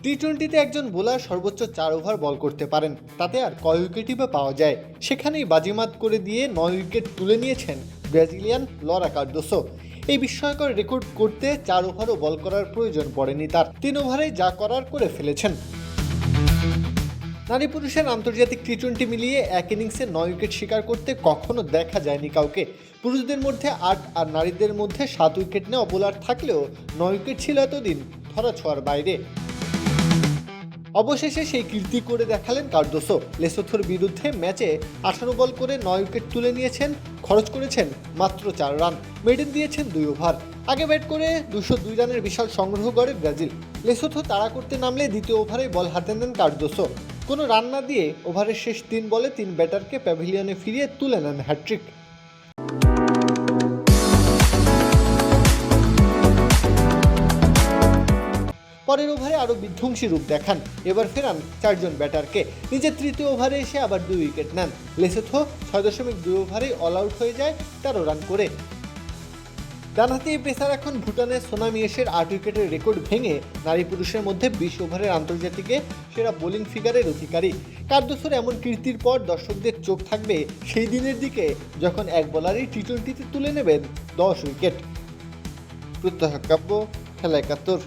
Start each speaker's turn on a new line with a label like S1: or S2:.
S1: টি-20তে একজন বোলার সর্বোচ্চ 4 ওভার বল করতে পারেন, তাতে আর কয় উইকেটই বা পাওয়া যায়। সেখানেই বাজিমাত করে দিয়ে 9 উইকেট তুলে নিয়েছেন ব্রাজিলিয়ান লরা কার্দোসো। এই বিস্ময়কর রেকর্ড করতে 4 ওভারও বল করার প্রয়োজন পড়েনি তার, 3 ওভারেই যা করার করে ফেলেছেন। নারী পুরুষের আন্তর্জাতিক টি-20 মিলিয়ে এক ইনিংসে 9 উইকেট শিকার করতে কখনো দেখা যায়নি কাউকে। পুরুষদের মধ্যে 8 আর নারীদের মধ্যে 7 উইকেট নেওয়া বোলার থাকলেও 9 উইকেট ছিল এতদিন ধরাছোঁয়ার বাইরে। অবশেষে সেই কীর্তি করে দেখালেন কার্দোসো। লেসোথোর বিরুদ্ধে ম্যাচে 18 বল করে 9 উইকেট তুলে নিয়েছেন, খরচ করেছেন মাত্র 4 রান, মেডেন দিয়েছেন 2 ওভার। আগে ব্যাট করে 202 রানের বিশাল সংগ্রহ করে ব্রাজিল। লেসোথো তাড়া করতে নামলে দ্বিতীয় ওভারেই বল হাতে নেন কার্দোসো। কোনো রান না দিয়ে ওভারের শেষ 3 বলে 3 ব্যাটারকে প্যাভিলিয়নে ফিরিয়ে তুলে নেন হ্যাট্রিক। পরের ওভারে আরও বিধ্বংসী রূপ দেখান, এবার ফেরান 4 জন ব্যাটারকে। নিজের তৃতীয় ওভারে এসে আবার 2 উইকেট নেন। লেসোথো 6.2 ওভারেই অল আউট হয়ে যায় 13 রান করে। ডানহাতি এই পেসার এখন ভুটানের সোনামি এসের 8 উইকেটের রেকর্ড ভেঙে নারী পুরুষের মধ্যে 20 ওভারের আন্তর্জাতিকে সেরা বোলিং ফিগারের অধিকারী। কার্দোসোর এমন কীর্তির পর দর্শকদের চোখ থাকবে সেই দিনের দিকে যখন এক বোলারই টি-20তে তুলে নেবেন 10 উইকেট। প্রত্যহ কাব্য, খেলা 71।